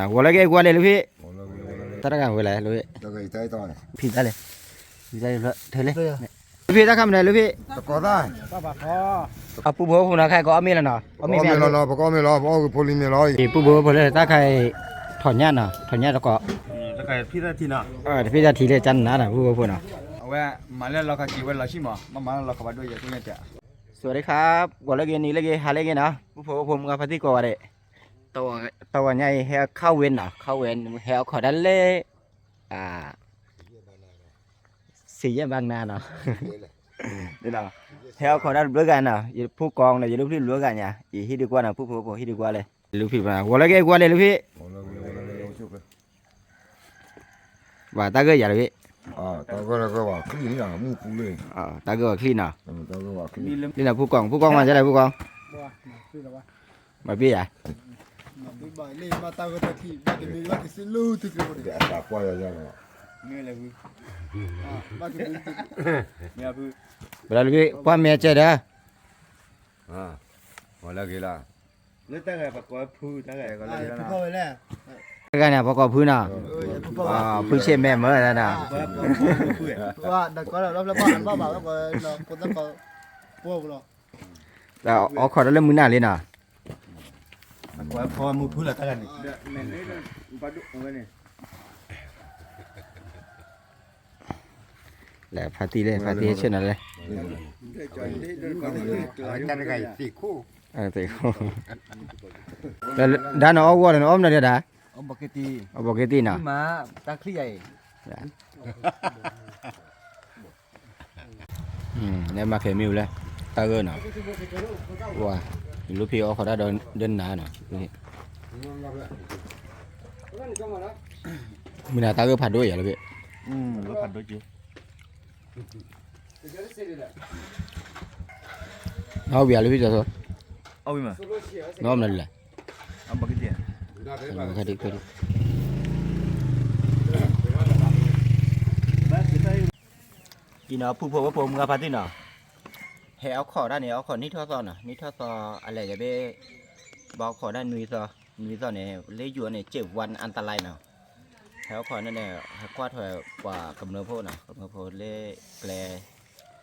我来给过来了พี่ตากันเวลาเลยพี่ได้เลยพี่ได้เลยเธอเลยพี่ตาคำไหนเลยพี่ตะกอได้เอาปูโบผมนะใครก็เอามีแล้วเนาะเอามีแม่แล้วเนาะก็ไม่รอเพราะโพลิไม่รอปูโบผมเลยตาใครถอนหญ้าเนาะถอนหญ้าแล้วก็ตะไคร้พี่ได้ทีน่ะพี่จะทีเลยจันนะปูโบผมเนาะเอาไว้มาแล้วเราก็จีไว้เราชิมอ่ะมาเราขับด้วยอย่างนี้จ้ะสวัสดีครับวันละเกนี้ละเกหาละเกเนาะปูโบผมกับพัทธิกอเลยตัวใหญ่แฮเข้าเวนเนาะเข้าเวนแฮขอดันเล่สี่แยกบางนาเนาะนี่เนาะแฮขอดันเลือกกันเนาะผู้กองเลยอย่าลูกพี่เลือกกันเนี่ยอีฮิดีกว่าเนาะผู้ผมฮิดีกว่าเลยลูกพี่มาวันละเกกว่าเลยลูกพี่ว่าตาเกยอย่าเลยพี่ตาก็ว่าคลีนอย่างมูฟูเลยตาเกยคลีนเนาะตาก็ว่าคลีนนี่นะผู้กองมาจะได้ผู้กองมาพี่อ่ะบ่ายเล่มาตาก็ตะกี้บ่ได้มีว่าสิลูติกบ่ได้ตาปล่อยอย่างเนาะนี่แหละพี่บ่ได้เนี่ยพี่เวลาลูกพี่พ่อแม่เจอเด้อวันละกี่ละแล้วตะไคร้ปักกอพูตะไคร้ก็เลยนะพ่อไปแล้วกันเนี่ยประกอบพื้นเนาะพื้นเชื่อมแม่เมื่อแล้วนะว่าดักก็แล้วแล้วบ้านแล้วก็เราคนต้องก็พวกเราแล้วเอาขอได้เริ่มมือหน้าเลยนะพอมือพูดแล้วตะกันนี่แม่นี่ปลาดุกเอาไว้นี่แล้วพาตีเลยพาตีเช่นนั้นเลยจันไก่ตีคู่ตีคู่แล้วด้านเอาวัวเลยอ้อมเลยด้าเอาบักเกตีเอาบักเกตีน่ะมาตาคลี่ใหญ่เนี่ยมาเขมิวเลยตาเกินเนาะว้าลูกพี่เอาเขาได้เดินหนาเนาะมีหน้าตาเกินผัดด้วยอย่าเลยพี่รถผัดด้วยจีเอาเบียร์เลยพี่จะโซ่เอาไปมาน้อมนั่นแหละเอาบักเกตีคดีกินเอาผู้พวกผมกับพาร์ตี้เนาะเฮเอาขอด้านนี้เอาขอนี่ท่อซอน่ะนี่ท่อซออะไรจะไปบอกขอด้านนุยซอเนี่ยเลยอยู่เนี่ย7 วันอันตรายเนาะเฮเอาขอนั่นเนี่ยกว่าถอยกว่ากำเนิดโพเนาะกำเนิดโพเลย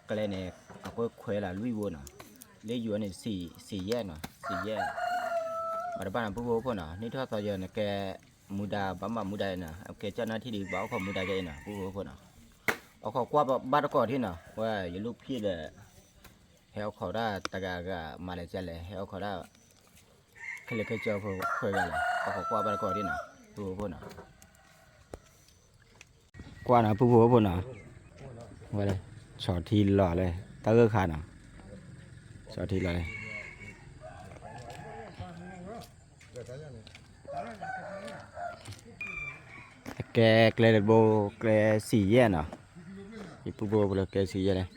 แกลเนี่ยเอาไปคุยละลุยวัวเนาะเลยอยู่เนี่ยสี่แยกเนาะ4 แยกมาบ้านผู้พวกเนาะนี่ท่อซอเยอะเนี่ยแกมุดาบ้ามุดาเนาะแกเจ้าหน้าที่ดีบอกเขามุดาใจเนาะผู้พวกเนาะเอาขอกว่าบ้านก่อนที่เนาะว่าอย่าลูกพี่เลยเฮาเขาได้ตะกากะมาเลยจะเลยเฮาเขาได้เคยเจอพวกเคยกันเลยเอาขอกว่าบ้านก่อนที่เนาะผู้พวกเนาะกว่านะผู้พวกเนาะว่าเลยช็อตทีหล่อเลยตะเกอขาเนาะช็อตทีหล่อเลยแกเลยโบแก4 แยกเนาะอีปูโบเลยแก4 แยกเลย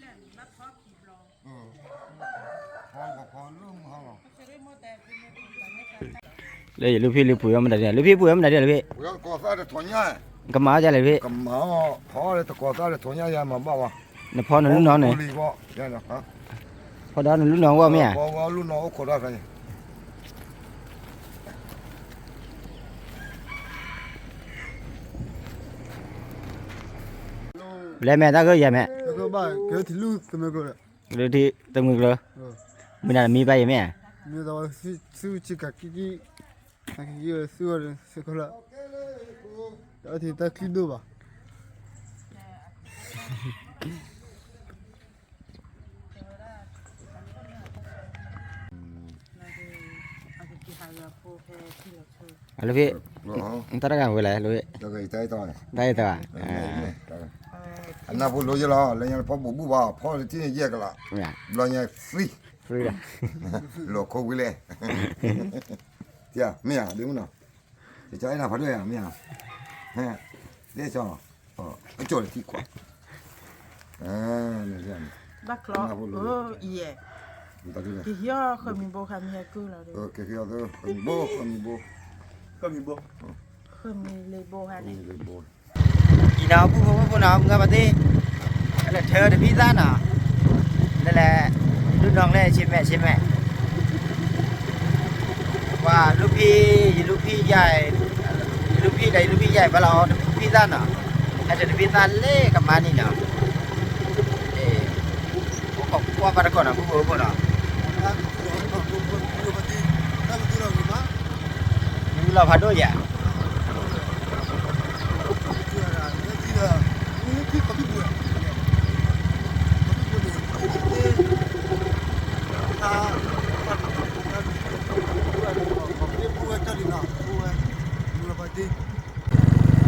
เลยลูกพี่ลูกปุ๋ยมันได้เนี่ยลูกพี่ปุ๋ยมันได้เนี่ยลูกพี่ก็ซา的团圆干嘛去了พี่干嘛跑的ก็ซา的团圆也嘛บ้าวะเนี่ยพ่อนั่นลูกน้องเนี่ยพ่อด้านนั่นลูกน้องว่าไหมอ่ะพ่อลูกน้องขอได้กันแล้วแม่ตาก็ยังแม่ก็บ้าเกิดที่ลูกทำไมก็เลยที่ตะมึงเลยมีอะไรมีไปยังแม่มีแต่ว่าซื้อชิคกี้พายซื้ออะไรซื้อก็แล้วแต่ที่ตะคิดดูป่ะลูกพี่ตากันเวลาลูกพี่ได้ต่ออันนั้นพูดรู้ยังล่ะแล้วยังพอบุบว่าพอที่นี่แยกกันละแล้วยังฟรีละโลโก้วิเล่เจ้าไม่อ่ะดูมั้งจะใช้หน้าพัดด้วยอ่ะไม่อ่ะฮะเดี๋ยวจ้าจ่อเลยที่ขวานี่จ้ะบักล้อเอียกี่ย่อเคยมีโบคามีกูแล้วด้วยกี่ย่อเด้อเคยมีโบเคยมีเลยโบฮะเนี่ยอีน้องผู้น้องกับปาร์ตี้แล้วเธอเดี๋ยวพี่ซ่าเนาะนั่นแหละรุ่นน้องเลยชิมแม่ว่าลูกพี่ใหญ่ ใหญ่ไปเราพี่ด้านเนาะให้เดี๋ยวพี่ด้านเล่กับมานี่เนาะก็ว่าไปก่อนนะผู้บ่เนาะอยู่เราพัดด้วยอย่า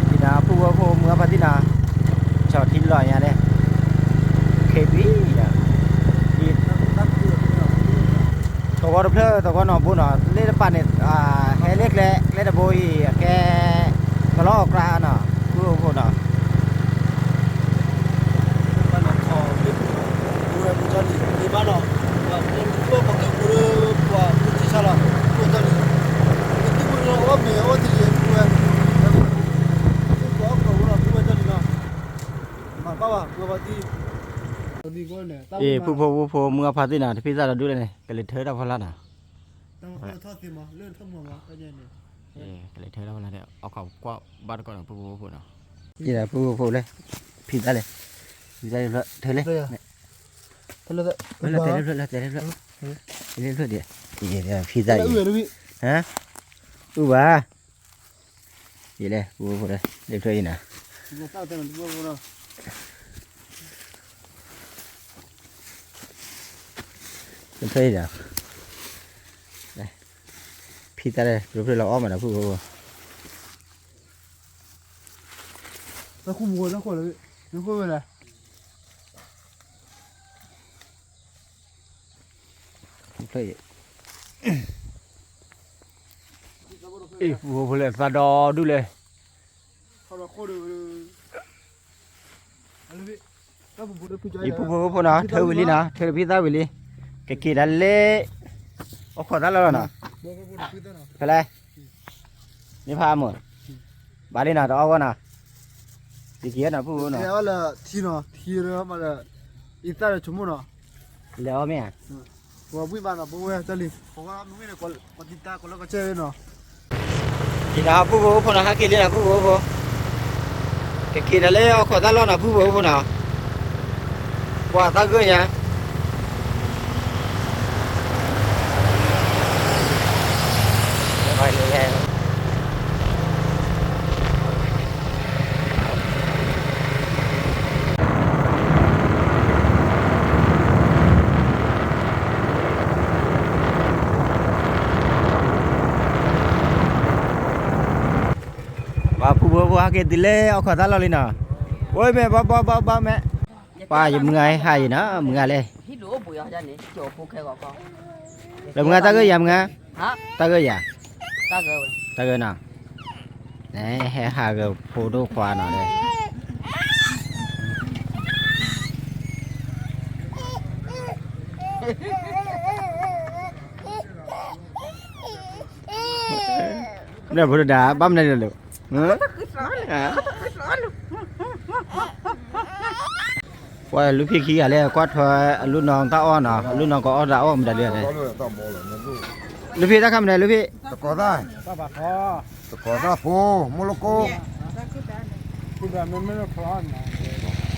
พี่นาผู้ว่าผู้เมื่อพัดที่นาชอบทิ้งลอยอย่างนี้เคบีนะตัวก็เพลตัวก็นอนบุญเนาะเล่นปั่นเนี่ยให้เล็กแหละเล่นบุยแกตลอดกลางเนาะผู้เนาะผู้เมื่อพัดที่นาที่พี่จะดูเลยเนี่ยก็เลยเธอได้พอละนะก็เลยเธอได้พอละเนี่ยเอาเขากว่าบ้านก่อนผู้เนาะนี่แหละผู้เลยพี่ได้เลยพี่ได้เลยเธอเลยเธอเลยเดี๋ยวพี่ได้ฮะอู้บ้านี่เลยผู้เลยเดี๋ยวเธอนะเป็นเท่าไหร่เนี่ยพี่ตาเลยรู้เรื่องเราอ้อมมาแล้วพูดแล้วคุ้มกันแล้วคนเลยรู้เพื่ออะไรเท่าไหร่พูดเลยฟาดอดูเลยพูดนะเธอวิลลี่นะเธอพี่ตาวิลลี่กี่ดันเล่โอ้ขอได้แล้วนะเป็นไรนี่พาหมดบาลีนะตัวเอาก่อนนะกี่นะพูดนะแล้วละทีเนาะทีเนาะมาละอีตาเลยชั่วโมงเนาะแล้วไหมว่าบุ้ยบ้านเราบุ้ยจะรีบผมว่ามึงไม่ได้คนติดตาคนแล้วก็เจอเนาะกี่นะพูดนะฮะกี่เลยนะพูดกี่ดันเล่โอ้ขอได้แล้วนะพูดนะว่าตาเกยเนี่ยไปเลยแฮะว่าผู้หาเกดิเล่เอาขอตาเราเลยนะโอ้ยแม่บ้าแม่ป้าอยู่มึงไงหายนะมึงไงเลยแล้วมึงตาเกยยังมึงไงตาเกยยังตาเกยน่ะนี่หาเกยโพดูควาน่ะเลยเนี่ยพูดด่าบ้ามได้เลยว่าลูกพี่ขี้อะไรก็ทอลูกน้องตาอ้อนอ่ะลูกน้องก็อ้อนตาอ้อนไม่ได้เรื่องเลยลูกพี่ตาคำไหนลูกพี่ตะกอได้ตะกอได้โพโมโลโกคุณแบบมันไม่ได้พร้อมนะ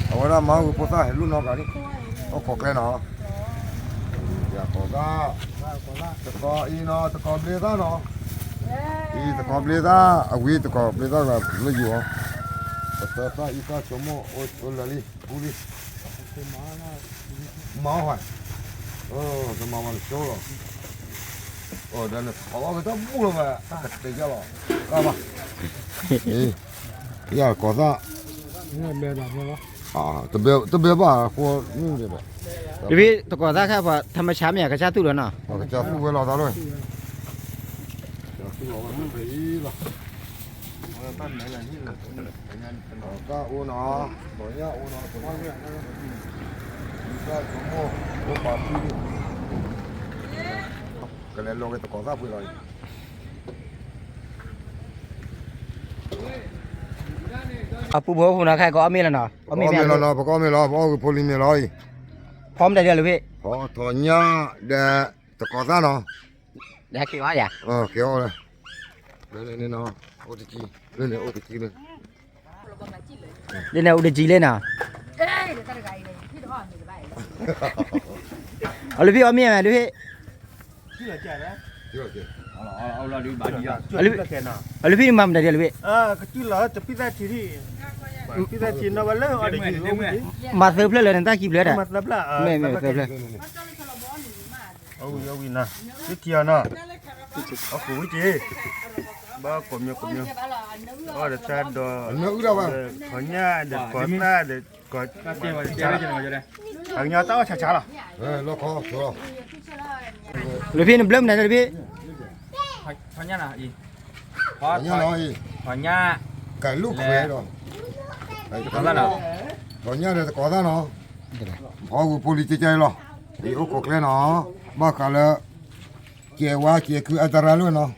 เอาไว้ละมาอุปสรรครุ่นน้องกันนี่เอาขอแกเนาะอย่าขอก้าตะกออีเนาะตะกอเบลซ่าเนาะอีตะกอเบลซ่าเอาวีตะกอเบลซ่าแบบเลยอยู่อ่ะตะกออีกาชั่วโมงโอ้ละลิบุลิมาว่ะจะมาวันโซ่หรอเดี๋ยวนี้เขาก็จะบู了呗这家了干吧呀搞啥นี่เบียร์แบบนี้วะ特别吧或这呗ลูกพี่ตะกอตาแค่ว่าธรรมชาติเนี่ยกระชากตู้แล้วเนาะจะฟูไว้รอตาเลยก็อูเนาะบ่อยอูเนาะตัวนี้ก็ชั่วโมงโอ้ปาพี่ก็เลยลงไปตะกอซาพูดเลยผู้นะใครก็เอามีแล้วเนาะเอามีแล้วเนาะก็มีแล้วก็พอลิมีแล้วพร้อมได้เดี๋ยวลูกพี่พอถอนยาเดตะกอซาเนาะได้กี่ว่าอย่าเกี่ยวเลยนี่เนาะ โอติจีเล่นเลยโอติจีเลย เล่นเอาเดจีเล่นน่ะเอาเลยพี่เอาเมียมาดูพี่ ที่ละแก่นะ เยอะเกิน เอาละดูบาดีอ่ะจุดละแก่น่ะ เอาเลยพี่มาได้เลยพี่ ก็จุดละจะพิซซ่าทีที่พิซซ่าทีนะวันแล้วอะไรกินรู้มั้ย มาเซิร์ฟเลยนั่นตาคลิปเลยอ่ะ มัดลับละ ไม่เซิร์ฟเลย เอาวินะที่เทียนะเอาขู่วิจีบ้ากลมเนี่ยอ๋อเดี๋ยวจะดอ อันนี้อุดาบ้าง ขอเนี่ยเดี๋ยวกอดหน้าเดี๋ยวกอดเตี้ยมาเตี้ยจะมาจะได้อันนี้ต้องช้าๆล่ะ ล็อกคอตัว เลยพี่นี่เบิ่มได้เลยพี่ พญานาอีพอ อันนี้น้อย พญา ไก่ลูกเขยดอกไก่ตัวนั้นตอนนี้เดี๋ยวก่อนนะเนาะพอกู politique หรอไอ้โอ้ก็แค่เนาะบ้ากันแล้วเกี่ยวว่าเกี่ยวคืออันตรายเลยเนาะ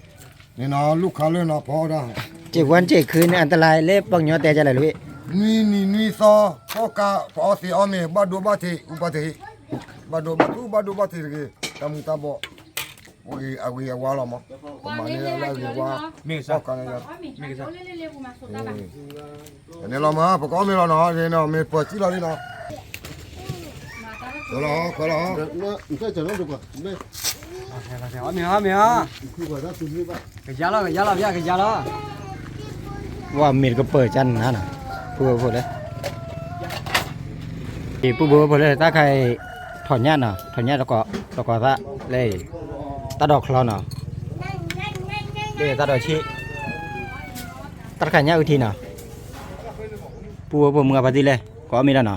นี่เนาะลูกค้าเลยเนาะพอได้ 7 วัน 7 คืนอันตรายเล็บปังยอแต่จะเลยพี่ นี่ซอพอกาพอสิเอาเมบาดูบาทีอุปาทีบาดูบาทีเลยตามุตาบ่โอ้ยอาวิวาลามะประมาณนี้แล้วอยู่ว่า มี พ ซะ อกันเนี่ย มีซะ อันนี้เรามาพอก็มีแล้วเนาะนี่เนาะมีปวดที่เรานี่เนาะก็แล้วก็แล้ว มีกะยาละพี่กะยาละ ว่ามีดก็เปิดจันนะน่ะพูดเลยอีผู้บัวพูดเลยถ้าใครถอนหญ้าน่ะถอนหญ้าแล้วก็ซะเลยตาดอกคลอนน่ะเลยตาดอกชีตัดขันหญ้าอุทีน่ะผู้บัวมึงเอาไปที่เลยก็มีแล้วน่ะ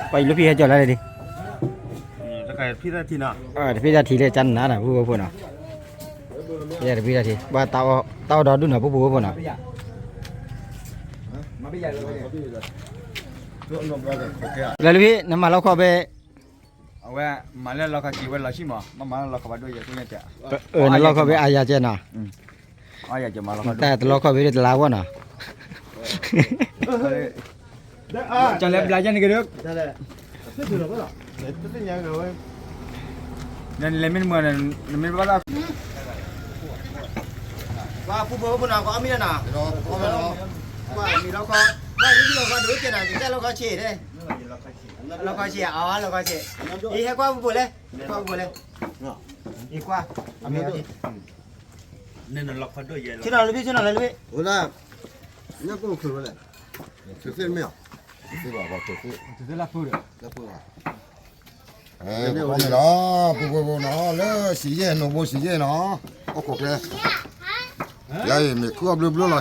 ไปลูกพี่ให้จอดอะไรดิ ถ้าใครพิซซ่าทีน่ะ เดี๋ยวพี่จะทีเลยจันนะน่ะผู้บัวพูดน่ะเดี๋ยวพี่จะทีว่าเตาดอดุนน่ะผู้บัวพูดน่ะ มาพี่ใหญ่เลย แล้วพี่น้ำมันเราขอไป เอาไว้มาแล้วเราก็จีไว้เราชิมมาเราก็มาด้วยตัวเนี่ยจ้ะ นั่นเราขอไปอายาเจน่ะ อ๋ออยากจะมาเราก็ แต่เราขอไปตลาดว่าน่ะ จะเล็บลายยันนี่ก็được ได้เลยไม่ถือหรอกล่ะเดี๋ยวจะยังเลย นั่นเล็บไม่เหมือนนั่นไม่ว่าเรา ว่าผู้บัวผู้น่ะก็มีแล้วน่ะ เนาะพอแล้วเนาะ ว่ามีเราก็ว่าที่เราก็ดูเจน่ะแต่เราก็เฉยเด้เราก็เฉยอ๋อเราก็เฉยอีให้กว่าผู้บัวเลยกว่าผู้บัวเลยอีกว่าเอามีที่ เนี่ยเราขอด้วยเย็น ชื่ออะไรพี่ชื่ออะไรพี่ Voilà. Il n'y a pas de voilà. C'est le meilleur. สิบ่บ่ตัวสิ จะละพูด La poudre. เอ้ยพอมีเนาะปุ๊บๆเนาะเลยสิเย็นเนาะบ่สิเย็นเนาะโอ้โหแกยายมีครัวบลูๆล่ะ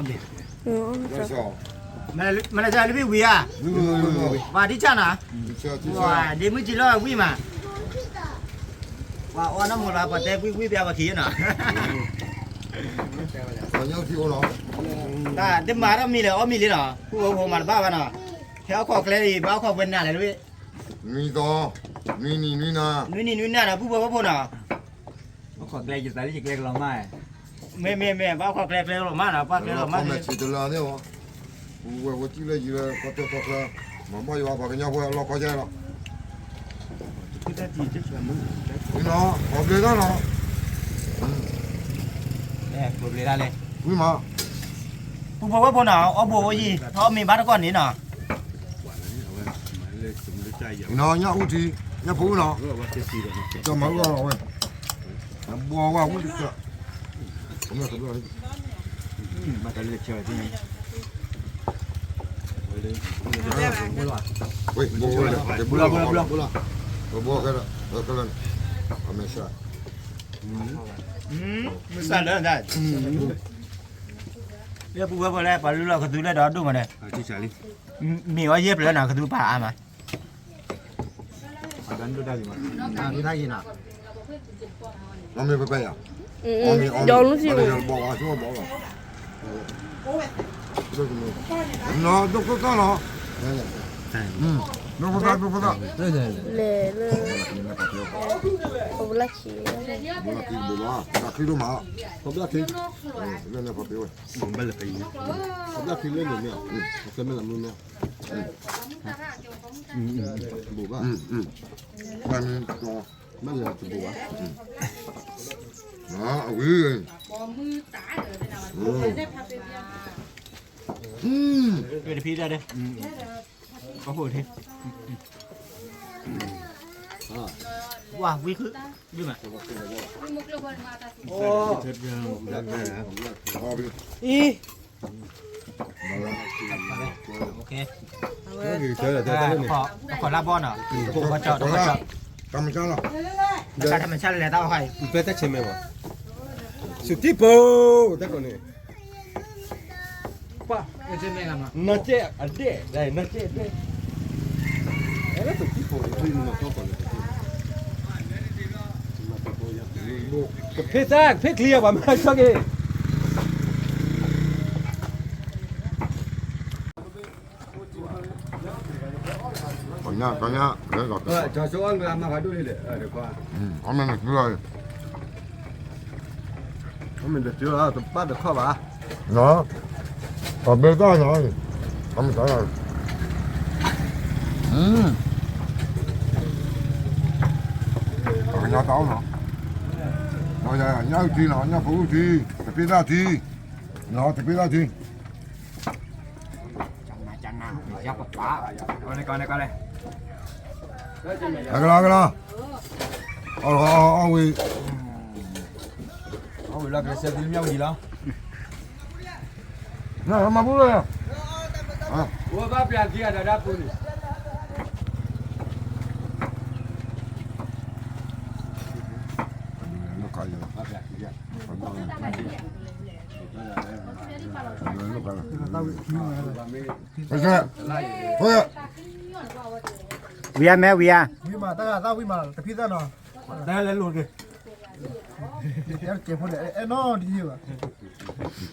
ไม่ชอบ มันจะพี่วีอ่ะ ดู ว่าที่จ้าน่ะ เชื่อที่ ว่าเดี๋ยวมึงจีรอวีมาว่าอ้อนน้ำมันละปะแต่วีเปียกขี้น่ะ ตอนนี้ที่โอ้เนาะ แต่เดี๋ยวมาแล้วมีเลยอ๋อมีเลยเนาะผู้บัวมันบ้ากันเนาะแถวขอกเลยบ้าขอกเป็นน่ะเลยพี่ มีต่อนี่นะ นู่นน่ะผู้บัวผู้น่ะ ขอแกลจะใส่จะแกลเราไม่ ไม่บ้าขอกเลยหรอมาน่ะบ้าเลยหรอมา มาชิดละเนี่ยวะว่าที่เลยจีละก็ตัวตัวละมาบ่อยว่ากันยังว่าเราก็ใจละ พิซซ่าทีจะชวนมึง นี่เนาะขอบเลยเนาะ เนี่ยปลุกเลยได้เลย นี่มา ผู้บัวผู้น่ะอ๋อบัวยี่เขามีบ้านก่อนนี้น่ะ เลยสมฤทธิ์ใจอย่าง นี่เนาะเนี่ยอุทิเนี่ยผู้เนาะ ว่าจะสีแบบ จะมาว่าเว้ยบัวว่าอุทิจะผมเนี่ยตัวนี้ มาแต่เลือดเชื่อที่นี่ เฮ้ยบัวเลยบัวกันละกันละอเมริกา มึงสั่นเลยได้เรียกผู้บัวแล้วปลุกเราก็ดูแลดอดูมาเลย ที่ชาลี มีว่าเย็บแล้วน่ะก็ดูป่ามา อาการดูได้ไหม ดูได้ยินน่ะ อเมริกาไปอ่ะ บอกว่าชัวบอกว่าเนาะดูก็เนาะ no puta no puta le oblaki la kilo ma Combien de le ne papio Bon belle pays. Combien de kilos le mien Combien de mien Bon bah mami no Même là tu vois ah oui Về phía ra đây. Có hồi thế. Wow, quý khứ. Đi mà. Ý. Ok. Khỏi la bon à? Có chợ, có chợ. Cầm cho nào. Sao thằng mình sao lại tao hỏi? Il peut être chez moi Ce type D'accord Pak, macam ni lama. Nanti ada Dah nanti ada Ada tu tipo Itu nak tahu kalau Phê ra, phê clear vào mai cho kì. Còn nhá, đấy rồi. Cho số ăn làm mà phải đuôi đi để được qua. Có mình được rồi. Có mình được chưa? Tụi bắt được không bà? Đó. Còn bê ra rồi. Không phải rồi. Còn nhá táo nữa. Rồi giờ nhá chi nó, nhá phụ chi, thì bê ra chi. Nó thì bê ra chi. Chăn nào, dọc quá. Coi này. cái đó. Ôi. Ôi là cái xe đi nhau gì đó. Nè, mà bút đây. Ủa ba bèn kia đã đáp luôn. Nó coi rồi. Ba bèn kia. Thôi. Via mẹ via. Mà tao mà cái pizza nó. Đây lên luôn kìa. Em kêu phong để nó đi nhiều à.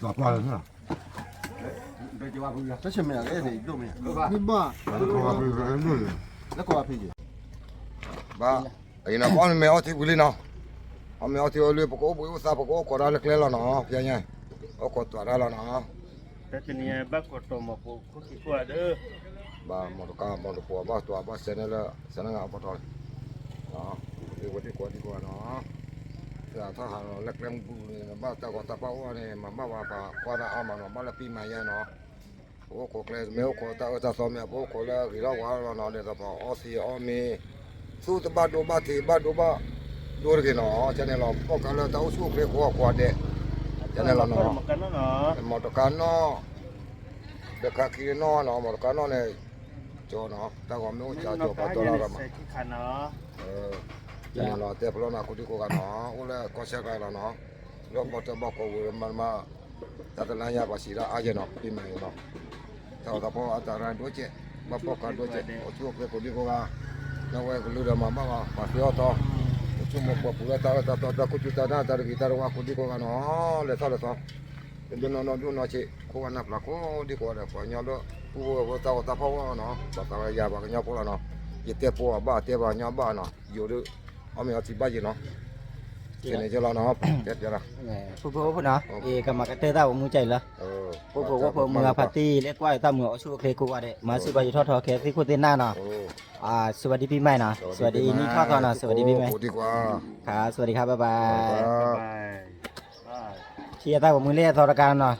Đọt qua rồi nữa. Chắc chắn mày cái gì đâu mày. Nhưng mà nó có cái gì? Ba, ấy là con mèo thì vui lên nào. Ông mèo thì lười boko bui usa boko có ra lực lên là nó, phía nhảy. Có tỏa ra là nó. Tapi ni bác có trộm một cô kí qua đó. Ba, một cái ba tỏa ba sen ngạo bắt rồi. Đó, đi qua nó. Giờ thằng hàng lực lên ba tao còn tao bao này mà ba qua ra mà nó ba là pin mày nó. Bố có cái mèo có tao xóm mèo bố có là cái đó quá nó để tao bảo oxy omi. Su tao ba đô ba đôi cái nó cho nên là có cái là tao xuống cái quả đấy cho nên là nó một cái nó được cái kia nó một cái nó này cho nó tao còn muốn cho bao nhiêu là mà cho nên là tiếp đó là cũng đi cố gắng nó cũng là có xe cái là nó lúc một cái bao cổ mà ta là nhà bác sĩ đã ai nó đi mày nó tao bảo anh ta ra đôi chết mà bao cái đôi chết ở chỗ cái cũng đi cố gắng nó quay cái lừa mà phía to cuma buat pula tahu aku cerita dah dari kita rumah aku di kau kan lepas jadi no cik kau anak laku di kau ada apa nyalo kau tahu apa no bapak ya bapak nyapa lah no jadi apa tiap nyapa no jodoh kami hati baji no ini jalan no tiap jalan Phụ nó. Thì cầm cái tê tao muốn chạy là. Phụ mưa party lễ quay tao mưa xuống cái cô qua đấy. Mà sự bây giờ thọ cái cái cô tên na nó. สวัสดีปีใหม่นะสวัสดีนี่ข้าวตอนนะสวัสดีปีใหม่ครับสวัสดีครับบ๊ายบายเชียร์ตาผมมือเล่ทรการเนาะ